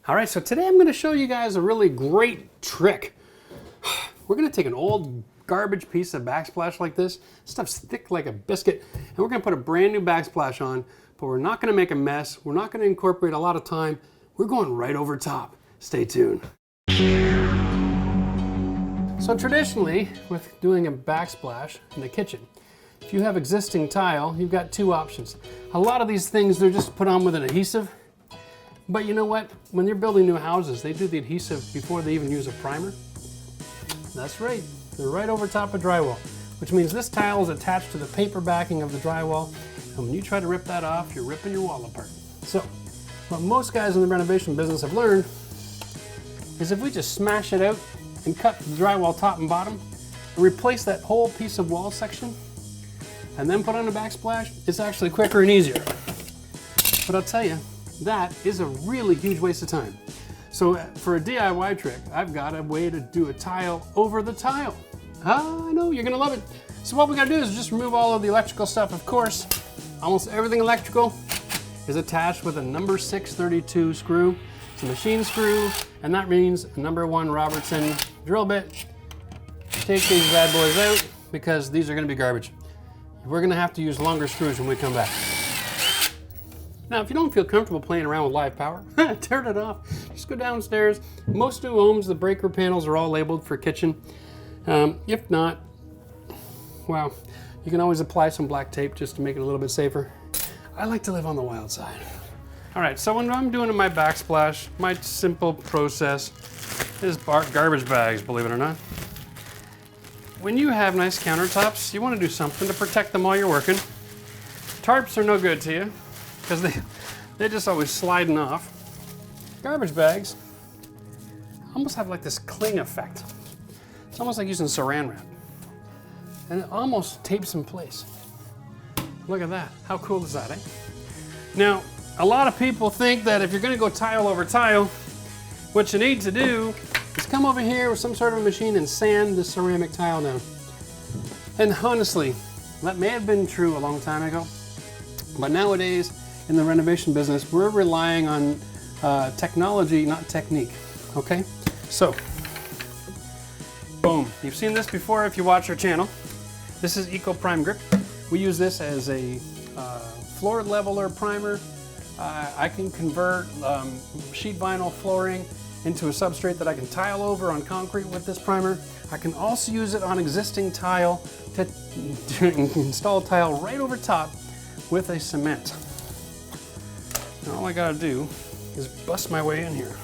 All right, so today I'm going to show you guys a really great trick. We're going to take an old garbage piece of backsplash like this. Stuff's thick like a biscuit, and we're going to put a brand new backsplash on, but we're not going to make a mess. We're not going to incorporate a lot of time. We're going right over top. Stay tuned. So traditionally, with doing a backsplash in the kitchen, if you have existing tile, you've got two options. A lot of these things, they're just put on with an adhesive. But you know what? When you're building new houses, they do the adhesive before they even use a primer. That's right. They're right over top of drywall, which means this tile is attached to the paper backing of the drywall. And when you try to rip that off, you're ripping your wall apart. So what most guys in the renovation business have learned is if we just smash it out and cut the drywall top and bottom and replace that whole piece of wall section and then put on a backsplash, it's actually quicker and easier. But I'll tell you, that is a really huge waste of time. So for a DIY trick, I've got a way to do a tile over the tile. I know, you're gonna love it. So what we gotta do is just remove all of the electrical stuff. Of course, almost everything electrical is attached with a number 632 screw. It's a machine screw, and that means a number 1 Robertson drill bit. Take these bad boys out because these are gonna be garbage. We're gonna have to use longer screws when we come back. Now, if you don't feel comfortable playing around with live power, turn it off. Just go downstairs. Most new homes, the breaker panels are all labeled for kitchen. If not, well, you can always apply some black tape just to make it a little bit safer. I like to live on the wild side. All right, so when I'm doing my backsplash, my simple process is garbage bags, believe it or not. When you have nice countertops, you want to do something to protect them while you're working. Tarps are no good to you because they're just always sliding off. Garbage bags almost have like this cling effect. It's almost like using saran wrap. And it almost tapes in place. Look at that. How cool is that, eh? Now, a lot of people think that if you're gonna go tile over tile, what you need to do is come over here with some sort of a machine and sand the ceramic tile down. And honestly, that may have been true a long time ago, but nowadays in the renovation business, we're relying on technology, not technique, okay? So, boom. You've seen this before if you watch our channel. This is Eco Prime Grip. We use this as a floor leveler primer. I can convert sheet vinyl flooring into a substrate that I can tile over on concrete with this primer. I can also use it on existing tile to install tile right over top with a cement. And all I gotta do is bust my way in here.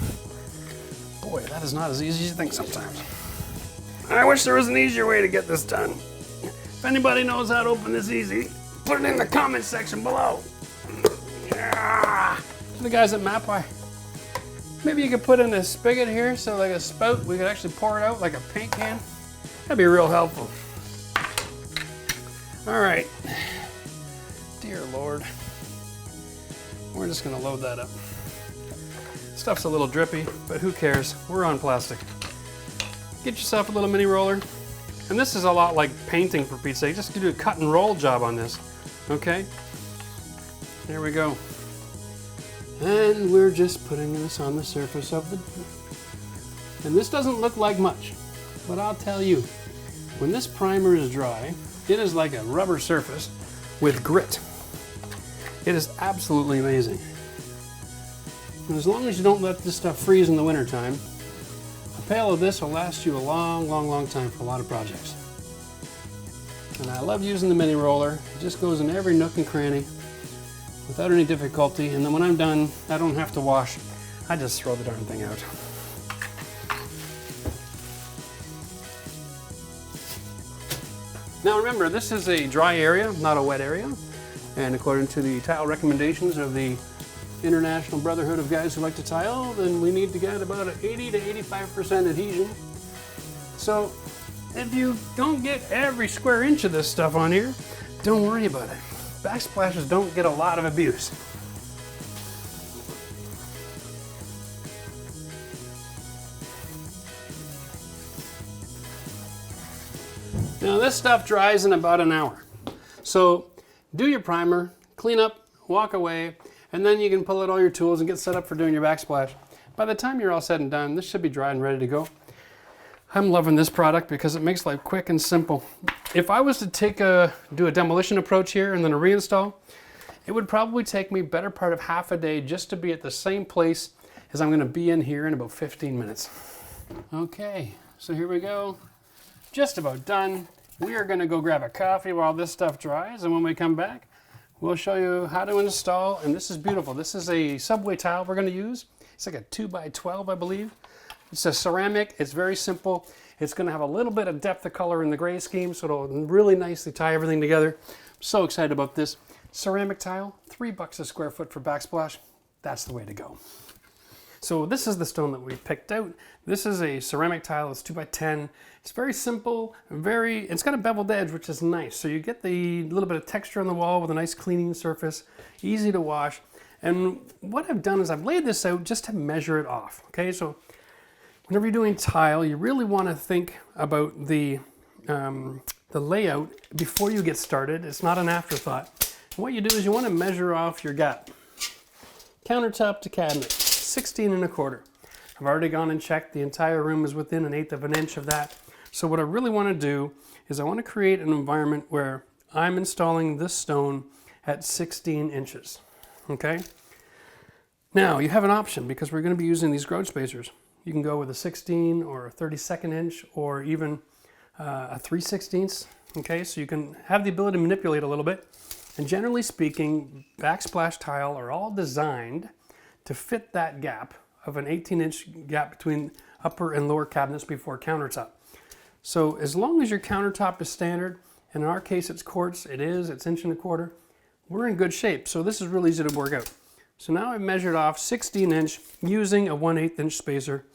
Boy, that is not as easy as you think sometimes. I wish there was an easier way to get this done. If anybody knows how to open this easy, put it in the comment section below. Yeah. The guys at MapWi, maybe you could put in a spigot here, so like a spout, we could actually pour it out like a paint can. That'd be real helpful. All right. Dear Lord. We're just gonna load that up. Stuff's a little drippy, but who cares? We're on plastic. Get yourself a little mini roller. And this is a lot like painting, for Pete's sake. Just do a cut and roll job on this, okay? There we go. And we're just putting this on the surface of the... And this doesn't look like much, but I'll tell you, when this primer is dry, it is like a rubber surface with grit. It is absolutely amazing. And as long as you don't let this stuff freeze in the wintertime, a pail of this will last you a long, long, long time for a lot of projects. And I love using the mini roller. It just goes in every nook and cranny without any difficulty. And then when I'm done, I don't have to wash. I just throw the darn thing out. Now remember, this is a dry area, not a wet area. And according to the tile recommendations of the International Brotherhood of Guys Who Like to Tile, then we need to get about an 80 to 85% adhesion. So if you don't get every square inch of this stuff on here, don't worry about it. Backsplashes don't get a lot of abuse. Now this stuff dries in about an hour. So do your primer, clean up, walk away, and then you can pull out all your tools and get set up for doing your backsplash. By the time you're all said and done, this should be dry and ready to go. I'm loving this product because it makes life quick and simple. If I was to do a demolition approach here and then a reinstall, it would probably take me better part of half a day just to be at the same place as I'm going to be in here in about 15 minutes. Okay, so here we go. Just about done. We are going to go grab a coffee while this stuff dries, and when we come back, we'll show you how to install. And this is beautiful. This is a subway tile we're going to use. It's like a 2x12, I believe. It's a ceramic. It's very simple. It's going to have a little bit of depth of color in the gray scheme, so it'll really nicely tie everything together. I'm so excited about this. Ceramic tile, $3 a square foot for backsplash. That's the way to go. So this is the stone that we picked out. This is a ceramic tile. It's 2x10. It's very simple, it's got a beveled edge, which is nice. So you get the little bit of texture on the wall with a nice cleaning surface, easy to wash. And what I've done is I've laid this out just to measure it off. Okay, so whenever you're doing tile, you really want to think about the layout before you get started. It's not an afterthought. And what you do is you want to measure off your gap. Countertop to cabinet, 16 1/4. I've already gone and checked. The entire room is within 1/8 of an inch of that. So what I really want to do is I want to create an environment where I'm installing this stone at 16 inches. Okay? Now, you have an option because we're going to be using these grout spacers. You can go with a 16 or a 32nd inch or even a 3/16. Okay, so you can have the ability to manipulate a little bit. And generally speaking, backsplash tile are all designed to fit that gap of an 18-inch gap between upper and lower cabinets before countertop. So as long as your countertop is standard, and in our case it's quartz, it's 1 1/4, we're in good shape. So this is really easy to work out. So now I've measured off 16 inch using a 1/8 inch spacer.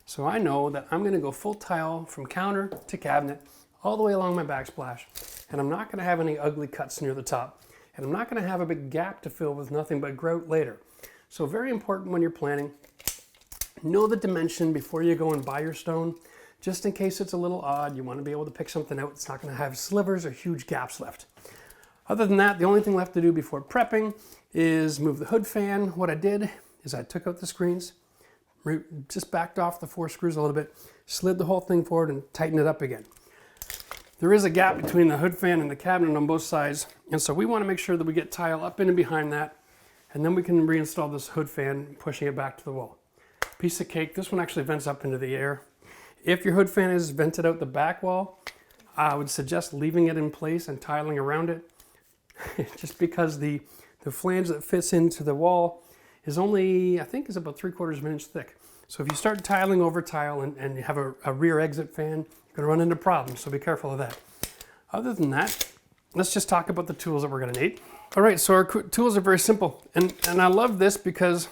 So I know that I'm going to go full tile from counter to cabinet all the way along my backsplash. And I'm not going to have any ugly cuts near the top. And I'm not going to have a big gap to fill with nothing but grout later. So very important when you're planning, know the dimension before you go and buy your stone. Just in case it's a little odd, you want to be able to pick something out. It's not going to have slivers or huge gaps left. Other than that, the only thing left to do before prepping is move the hood fan. What I did is I took out the screens, just backed off the 4 screws a little bit, slid the whole thing forward and tightened it up again. There is a gap between the hood fan and the cabinet on both sides, and so we want to make sure that we get tile up in and behind that, and then we can reinstall this hood fan, pushing it back to the wall. Piece of cake. This one actually vents up into the air. If your hood fan is vented out the back wall, I would suggest leaving it in place and tiling around it, just because the flange that fits into the wall is only, I think, is about 3/4 of an inch thick. So if you start tiling over tile and you have a rear exit fan, you're going to run into problems, so be careful of that. Other than that, let's just talk about the tools that we're going to need. All right, so our tools are very simple, and I love this because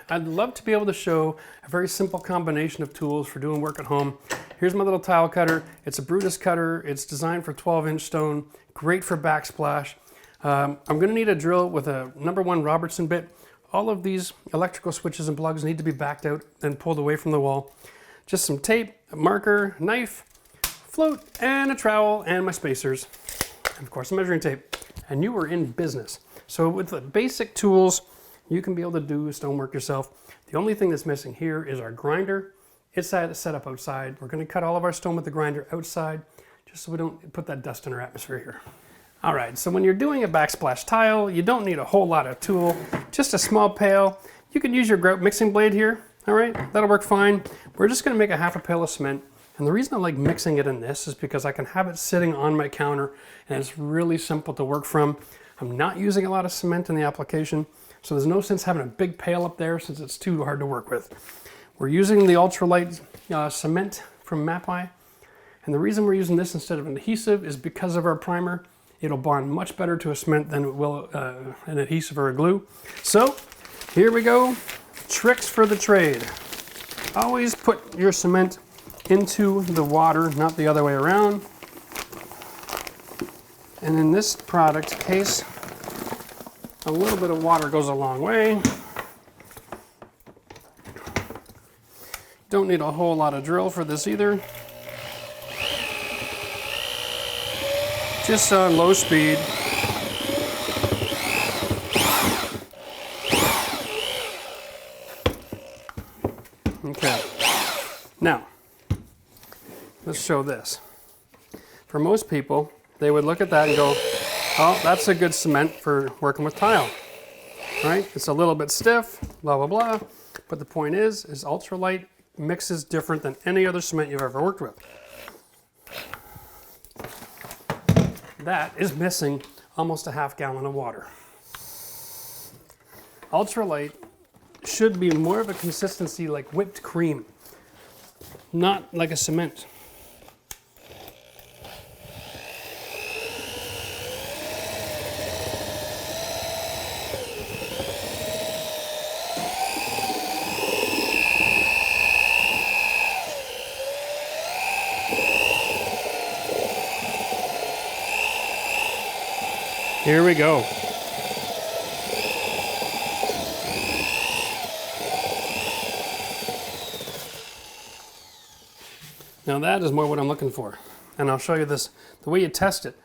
I'd love to be able to show a very simple combination of tools for doing work at home. Here's my little tile cutter. It's a Brutus cutter. It's designed for 12-inch stone, great for backsplash. I'm going to need a drill with a #1 Robertson bit. All of these electrical switches and plugs need to be backed out and pulled away from the wall. Just some tape, a marker, knife, float, and a trowel, and my spacers. And of course, a measuring tape. And you are in business. So with the basic tools, you can be able to do stonework yourself. The only thing that's missing here is our grinder. It's set up outside. We're going to cut all of our stone with the grinder outside, just so we don't put that dust in our atmosphere here. All right, so when you're doing a backsplash tile, you don't need a whole lot of tool, just a small pail. You can use your grout mixing blade here, all right? That'll work fine. We're just gonna make a 1/2 pail of cement. And the reason I like mixing it in this is because I can have it sitting on my counter and it's really simple to work from. I'm not using a lot of cement in the application, so there's no sense having a big pail up there since it's too hard to work with. We're using the ultralight cement from Mapai. And the reason we're using this instead of an adhesive is because of our primer. It'll bond much better to a cement than it will an adhesive or a glue. So here we go, tricks for the trade. Always put your cement into the water, not the other way around. And in this product case, a little bit of water goes a long way. Don't need a whole lot of drill for this either. Just on low speed. Okay. Now, let's show this. For most people, they would look at that and go, oh, that's a good cement for working with tile, right? It's a little bit stiff, blah, blah, blah. But the point is ultralight mixes different than any other cement you've ever worked with. That is missing almost a half gallon of water. Ultralight should be more of a consistency like whipped cream, not like a cement. Here we go. Now that is more what I'm looking for. And I'll show you this. The way you test it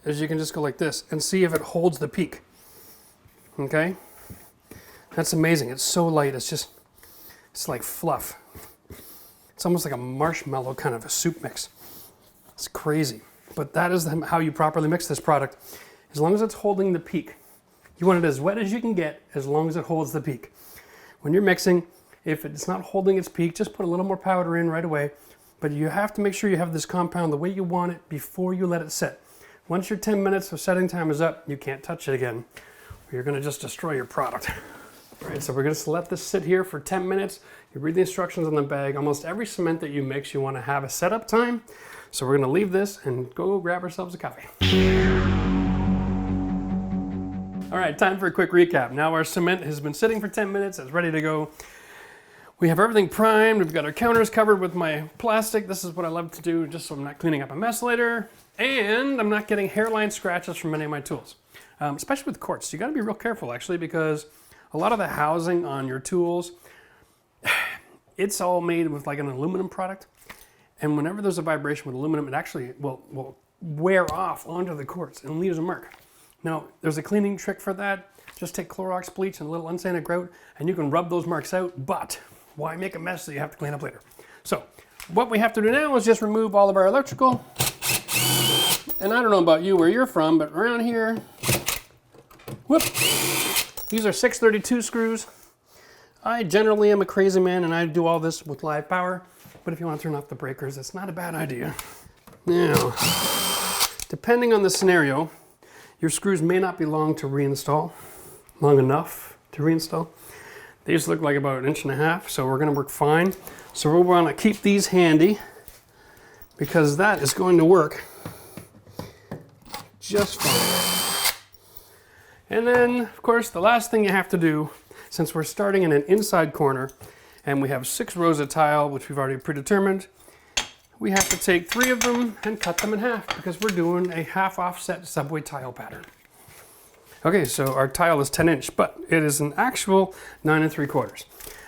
is you can just go like this and see if it holds the peak. Okay? That's amazing. It's so light. It's like fluff. It's almost like a marshmallow kind of a soup mix. It's crazy. But that is how you properly mix this product. As long as it's holding the peak. You want it as wet as you can get as long as it holds the peak. When you're mixing, if it's not holding its peak, just put a little more powder in right away. But you have to make sure you have this compound the way you want it before you let it set. Once your 10 minutes of setting time is up, you can't touch it again. Or you're going to just destroy your product. All right, so we're going to let this sit here for 10 minutes. You read the instructions on the bag. Almost every cement that you mix, you want to have a setup time. So we're going to leave this and go grab ourselves a coffee. All right, time for a quick recap. Now our cement has been sitting for 10 minutes. It's ready to go. We have everything primed. We've got our counters covered with my plastic. This is what I love to do just so I'm not cleaning up a mess later. And I'm not getting hairline scratches from any of my tools, especially with quartz. You got to be real careful actually, because a lot of the housing on your tools, it's all made with like an aluminum product. And whenever there's a vibration with aluminum, it actually will wear off onto the quartz and leaves a mark. Now, there's a cleaning trick for that. Just take Clorox bleach and a little unsanded grout, and you can rub those marks out, but why make a mess that you have to clean up later? So, what we have to do now is just remove all of our electrical. And I don't know about you, where you're from, but around here, whoop, these are 632 screws. I generally am a crazy man, and I do all this with live power, but if you want to turn off the breakers, it's not a bad idea. Now, depending on the scenario, your screws may not be long enough to reinstall. These look like about 1.5 inches, so we're going to work fine. So we'll want to keep these handy because that is going to work just fine. And then, of course, the last thing you have to do, since we're starting in an inside corner and we have 6 rows of tile, which we've already predetermined, we have to take 3 of them and cut them in half because we're doing a half offset subway tile pattern. Okay, so our tile is 10 inch, but it is an actual 9 3/4.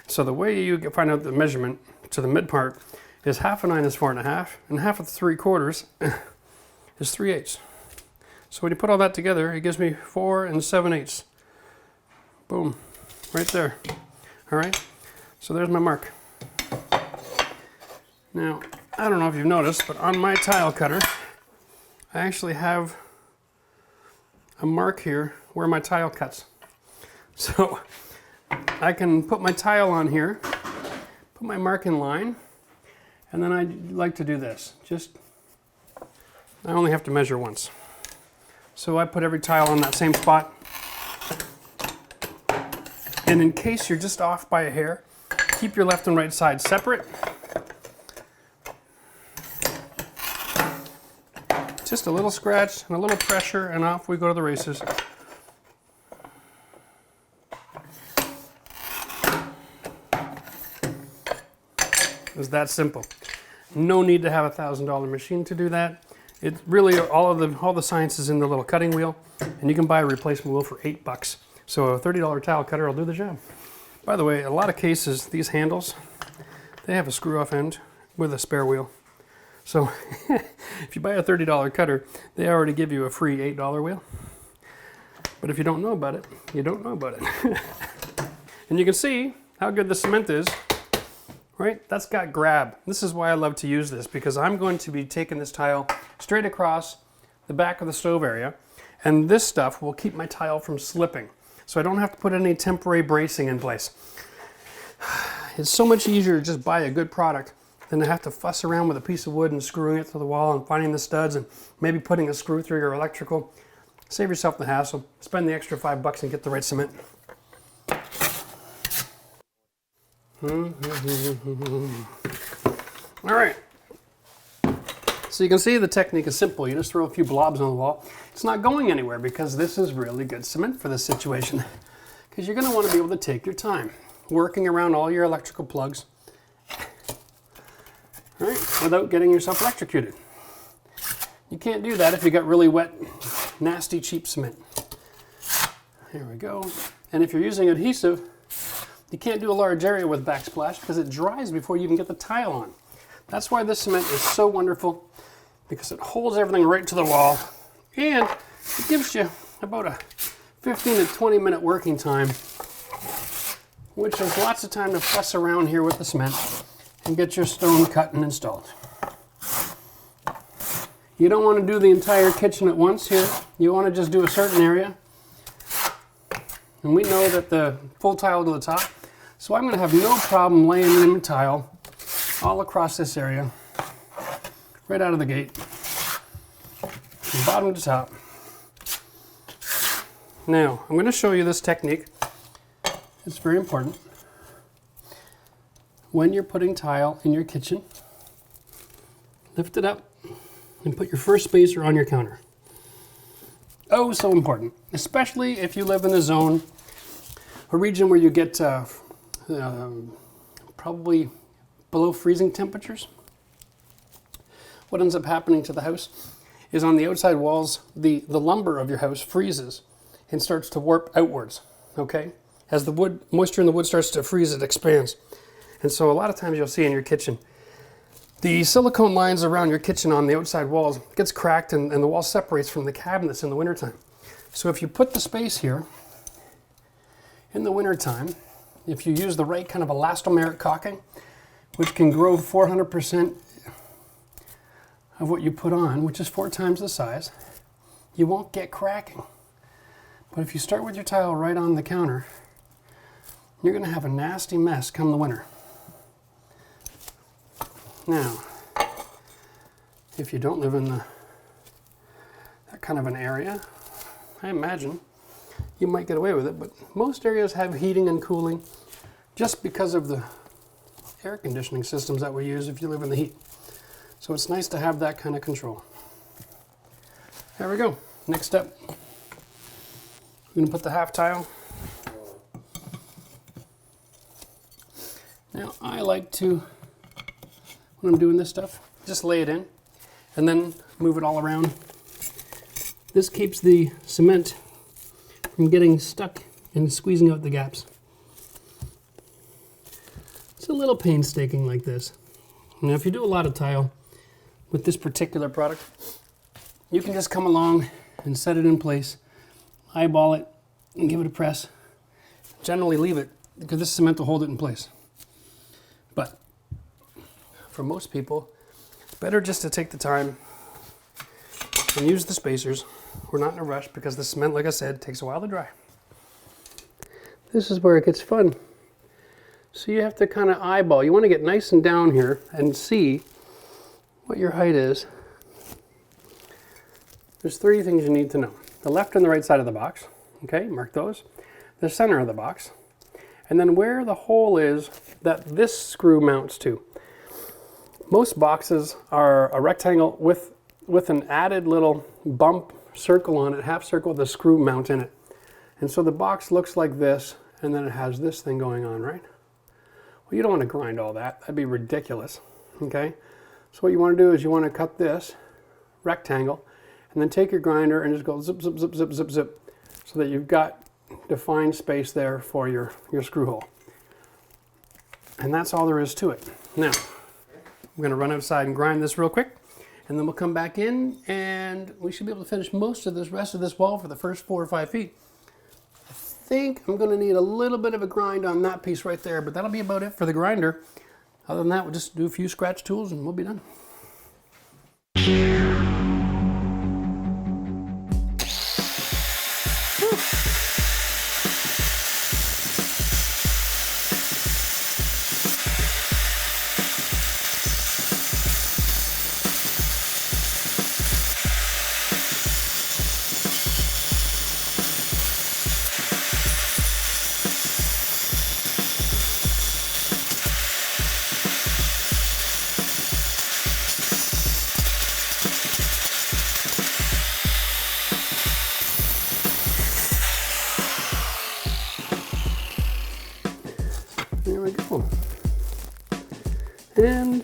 So the way you find out the measurement to the mid part is half of 9 is 4.5, and half of 3/4 is 3/8. So when you put all that together, it gives me 4 7/8. Boom, right there. All right, so there's my mark. Now, I don't know if you've noticed, but on my tile cutter, I actually have a mark here where my tile cuts. So I can put my tile on here, put my mark in line, and then I like to do this. I only have to measure once. So I put every tile on that same spot. And in case you're just off by a hair, keep your left and right side separate. Just a little scratch and a little pressure, and off we go to the races. It's that simple. No need to have a $1,000 machine to do that. It's really all the science is in the little cutting wheel, and you can buy a replacement wheel for $8. So a $30 tile cutter will do the job. By the way, a lot of cases, these handles, they have a screw-off end with a spare wheel. So if you buy a $30 cutter, they already give you a free $8 wheel. But if you don't know about it, you don't know about it. And you can see how good the cement is right? That's got grab. This is why I love to use this, because I'm going to be taking this tile straight across the back of the stove area, and this stuff will keep my tile from slipping. So I don't have to put any temporary bracing in place. It's so much easier to just buy a good product than to have to fuss around with a piece of wood and screwing it to the wall and finding the studs and maybe putting a screw through your electrical. Save yourself the hassle. Spend the extra $5 and get the right cement. All right. So you can see the technique is simple. You just throw a few blobs on the wall. It's not going anywhere because this is really good cement for this situation. Because you're going to want to be able to take your time working around all your electrical plugs, right, without getting yourself electrocuted. You can't do that if you got really wet, nasty, cheap cement. Here we go. And if you're using adhesive, you can't do a large area with backsplash because it dries before you even get the tile on. That's why this cement is so wonderful, because it holds everything right to the wall, and it gives you about a 15 to 20 minute working time, which is lots of time to fuss around here with the cement and get your stone cut and installed. You don't want to do the entire kitchen at once here. You want to just do a certain area. And we know that the full tile to the top. So I'm going to have no problem laying in the tile all across this area, right out of the gate, from bottom to top. Now, I'm going to show you this technique. It's very important. When you're putting tile in your kitchen, lift it up and put your first spacer on your counter. Oh, so important, especially if you live in a zone, a region where you get probably below freezing temperatures. What ends up happening to the house is on the outside walls, the lumber of your house freezes and starts to warp outwards, okay? As the wood, moisture in the wood starts to freeze, it expands. And so a lot of times you'll see in your kitchen, the silicone lines around your kitchen on the outside walls gets cracked and the wall separates from the cabinets in the wintertime. So if you put the space here, in the wintertime, if you use the right kind of elastomeric caulking, which can grow 400% of what you put on, which is 4 times the size, you won't get cracking. But if you start with your tile right on the counter, you're going to have a nasty mess come the winter. Now, if you don't live in that kind of an area, I imagine you might get away with it, but most areas have heating and cooling just because of the air conditioning systems that we use if you live in the heat. So it's nice to have that kind of control. There we go. Next step. We're going to put the half tile. Now I like to, when I'm doing this stuff, just lay it in and then move it all around. This keeps the cement from getting stuck and squeezing out the gaps. It's a little painstaking like this. Now if you do a lot of tile with this particular product, you can just come along and set it in place, eyeball it, and give it a press. Generally leave it because this cement will hold it in place. But for most people, it's better just to take the time and use the spacers. We're not in a rush because the cement, like I said, takes a while to dry. This is where it gets fun. So you have to kind of eyeball. You want to get nice and down here and see what your height is. There's 3 things you need to know. The left and the right side of the box, okay, mark those. The center of the box. And then where the hole is that this screw mounts to. Most boxes are a rectangle with an added little bump circle on it, half circle with a screw mount in it. And so the box looks like this, and then it has this thing going on, right? Well, you don't want to grind all that. That'd be ridiculous, okay? So what you want to do is you want to cut this rectangle, and then take your grinder and just go zip, zip, zip, zip, zip, zip, so that you've got defined space there for your screw hole. And that's all there is to it. Now, I'm going to run outside and grind this real quick, and then we'll come back in, and we should be able to finish most of this rest of this wall for the first 4 or 5 feet. I think I'm going to need a little bit of a grind on that piece right there, but that'll be about it for the grinder. Other than that, we'll just do a few scratch tools and we'll be done. There we go. And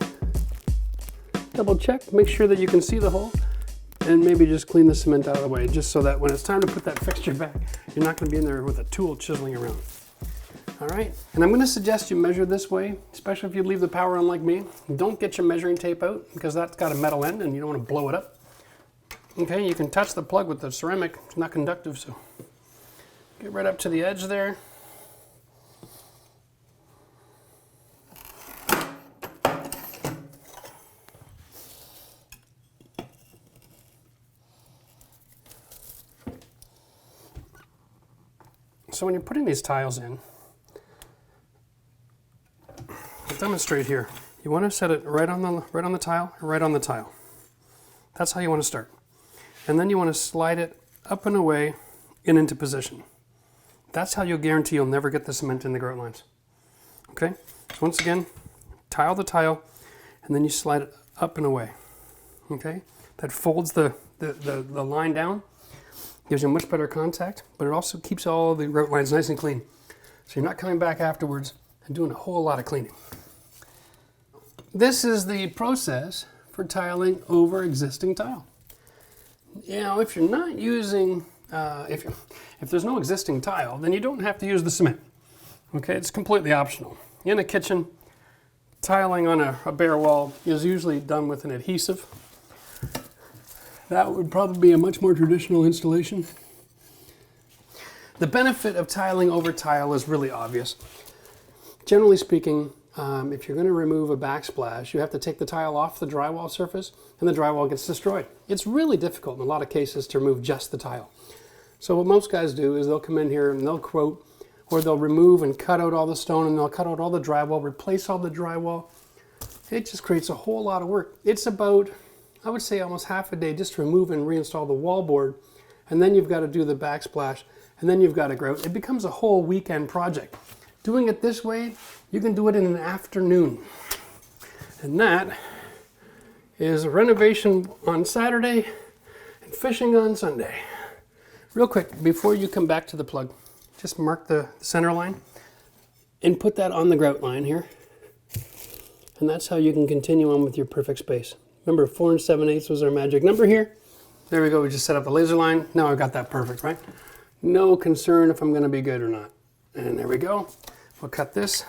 double check, make sure that you can see the hole, and maybe just clean the cement out of the way, just so that when it's time to put that fixture back, you're not going to be in there with a tool chiseling around. All right, and I'm going to suggest you measure this way, especially if you leave the power on like me. Don't get your measuring tape out, because that's got a metal end and you don't want to blow it up. Okay, you can touch the plug with the ceramic, it's not conductive, so get right up to the edge there. So when you're putting these tiles in, I'll demonstrate here. You want to set it right on the tile, right on the tile. That's how you want to start. And then you want to slide it up and away and into position. That's how you'll guarantee you'll never get the cement in the grout lines. Okay? So once again, tile to tile, and then you slide it up and away. Okay? That folds the line down. Gives you much better contact, but it also keeps all the grout lines nice and clean. So you're not coming back afterwards and doing a whole lot of cleaning. This is the process for tiling over existing tile. You know, if you're not using, if there's no existing tile, then you don't have to use the cement. Okay, it's completely optional. In a kitchen, tiling on a bare wall is usually done with an adhesive. That would probably be a much more traditional installation. The benefit of tiling over tile is really obvious. Generally speaking, if you're going to remove a backsplash, you have to take the tile off the drywall surface and the drywall gets destroyed. It's really difficult in a lot of cases to remove just the tile. So what most guys do is they'll come in here and they'll quote, or they'll remove and cut out all the stone and they'll cut out all the drywall, replace all the drywall. It just creates a whole lot of work. It's about, I would say, almost half a day just to remove and reinstall the wallboard, and then you've got to do the backsplash, and then you've got to grout. It becomes a whole weekend project. Doing it this way, you can do it in an afternoon. And that is renovation on Saturday and fishing on Sunday. Real quick, before you come back to the plug, just mark the center line and put that on the grout line here. And that's how you can continue on with your perfect space. Remember, 4 7/8 was our magic number here. There we go, we just set up the laser line. Now I've got that perfect, right? No concern if I'm gonna be good or not. And there we go. We'll cut this.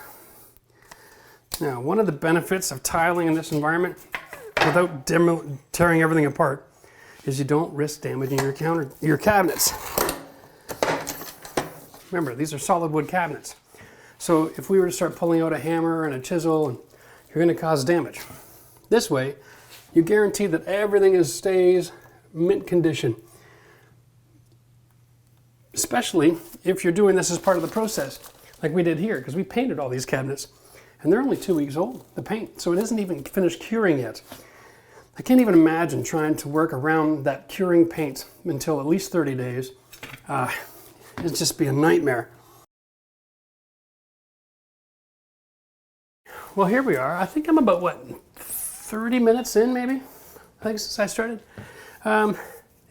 Now, one of the benefits of tiling in this environment, without tearing everything apart, is you don't risk damaging your cabinets. Remember, these are solid wood cabinets. So if we were to start pulling out a hammer and a chisel, you're gonna cause damage. This way, you guarantee that everything stays mint condition. Especially if you're doing this as part of the process, like we did here, because we painted all these cabinets, and they're only 2 weeks old, the paint, so it isn't even finished curing yet. I can't even imagine trying to work around that curing paint until at least 30 days. It'd just be a nightmare. Well, here we are. I think I'm about, what, 30 minutes in, maybe? I think since I started.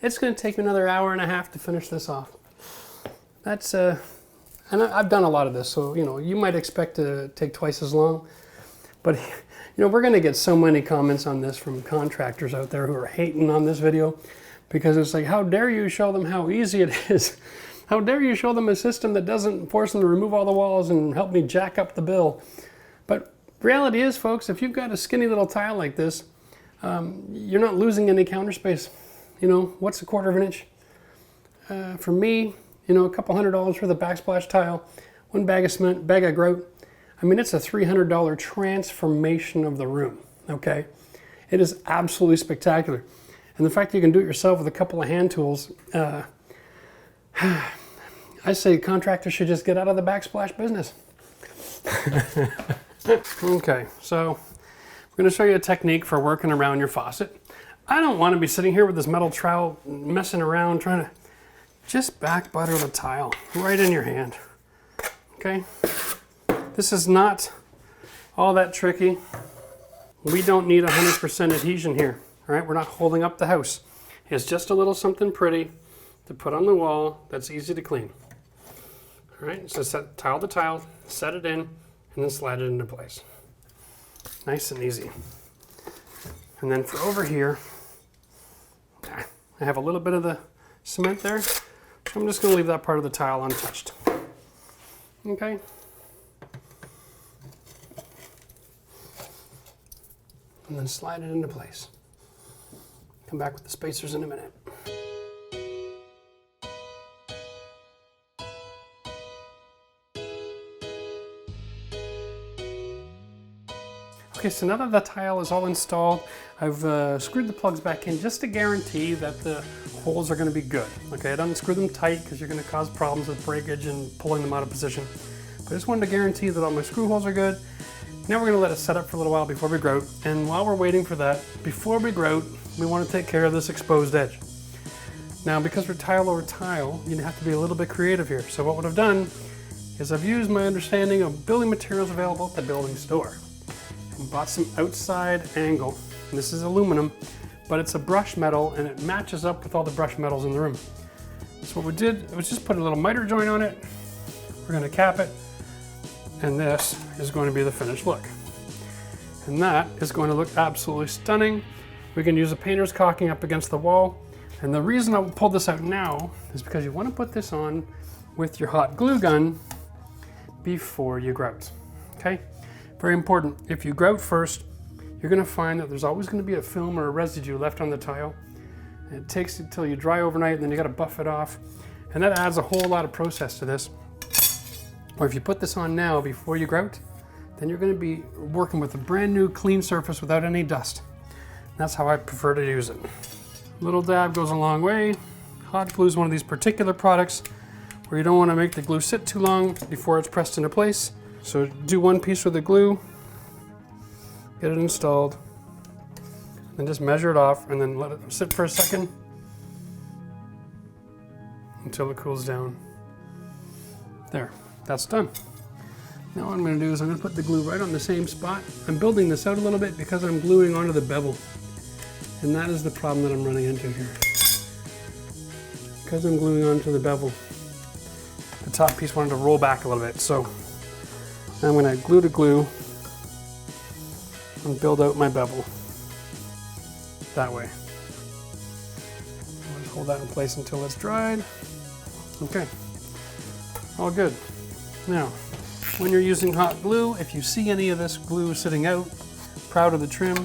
It's going to take me another hour and a half to finish this off. That's, and I've done a lot of this, so, you know, you might expect to take twice as long. But, you know, we're going to get so many comments on this from contractors out there who are hating on this video, because it's like, how dare you show them how easy it is? How dare you show them a system that doesn't force them to remove all the walls and help me jack up the bill? But reality is, folks, if you've got a skinny little tile like this, you're not losing any counter space. You know, what's a 1/4 inch? For me, you know, a couple $100 for the backsplash tile, 1 bag of cement, bag of grout. I mean, it's a $300 transformation of the room, okay? It is absolutely spectacular. And the fact that you can do it yourself with a couple of hand tools, I say contractors should just get out of the backsplash business. Okay, so I'm going to show you a technique for working around your faucet. I don't want to be sitting here with this metal trowel messing around trying to just back butter the tile right in your hand. Okay, this is not all that tricky. We don't need 100% adhesion here. All right, we're not holding up the house. It's just a little something pretty to put on the wall that's easy to clean. All right, so set tile to tile, set it in, and then slide it into place. Nice and easy. And then for over here, I have a little bit of the cement there, so I'm just going to leave that part of the tile untouched. Okay. And then slide it into place. Come back with the spacers in a minute. Okay, so now that the tile is all installed, I've screwed the plugs back in just to guarantee that the holes are going to be good. Okay, I don't unscrew them tight because you're going to cause problems with breakage and pulling them out of position. But I just wanted to guarantee that all my screw holes are good. Now we're going to let it set up for a little while before we grout. And while we're waiting for that, before we grout, we want to take care of this exposed edge. Now, because we're tile over tile, you have to be a little bit creative here. So what I've done is I've used my understanding of building materials available at the building store. And bought some outside angle. And this is aluminum, but it's a brush metal and it matches up with all the brush metals in the room. So what we did was just put a little miter joint on it. We're going to cap it, and this is going to be the finished look. And that is going to look absolutely stunning. We can use a painter's caulking up against the wall. And the reason I pulled this out now is because you want to put this on with your hot glue gun before you grout. Okay? Very important. If you grout first, you're going to find that there's always going to be a film or a residue left on the tile. And it takes it till you dry overnight, and then you got to buff it off. And that adds a whole lot of process to this. Or if you put this on now before you grout, then you're going to be working with a brand new clean surface without any dust. That's how I prefer to use it. A little dab goes a long way. Hot glue is one of these particular products where you don't want to make the glue sit too long before it's pressed into place. So do one piece with the glue, get it installed, then just measure it off and then let it sit for a second until it cools down. There, that's done. Now what I'm going to do is I'm going to put the glue right on the same spot. I'm building this out a little bit because I'm gluing onto the bevel. And that is the problem that I'm running into here. Because I'm gluing onto the bevel, the top piece wanted to roll back a little bit. So I'm going to glue to glue and build out my bevel that way. I'll just hold that in place until it's dried. Okay, all good. Now, when you're using hot glue, if you see any of this glue sitting out, proud of the trim,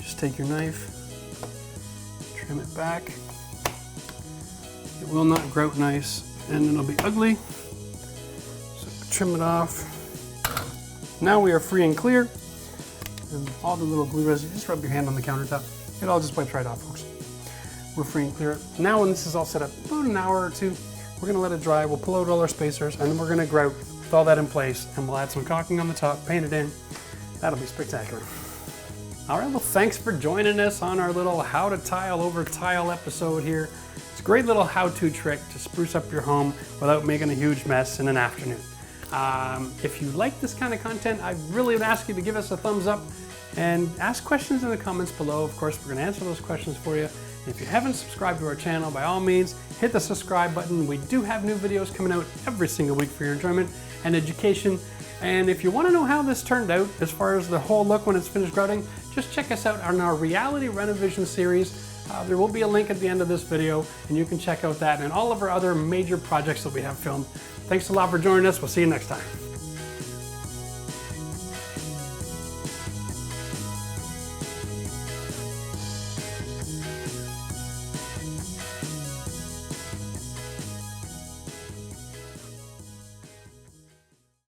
just take your knife, trim it back. It will not grout nice and it'll be ugly. So trim it off. Now we are free and clear. And all the little glue residue, just rub your hand on the countertop. It all just wipes right off, folks. We're free and clear. Now when this is all set up, about an hour or two, we're gonna let it dry. We'll pull out all our spacers and then we're gonna grout with all that in place, and we'll add some caulking on the top, paint it in. That'll be spectacular. All right, well, thanks for joining us on our little how to tile over tile episode here. It's a great little how-to trick to spruce up your home without making a huge mess in an afternoon. If you like this kind of content, I really would ask you to give us a thumbs up and ask questions in the comments below. Of course, we're gonna answer those questions for you. And if you haven't subscribed to our channel, by all means, hit the subscribe button. We do have new videos coming out every single week for your enjoyment and education. And if you want to know how this turned out, as far as the whole look when it's finished grouting, just check us out on our reality Renovision series. There will be a link at the end of this video, and you can check out that and all of our other major projects that we have filmed. Thanks a lot for joining us. We'll see you next time.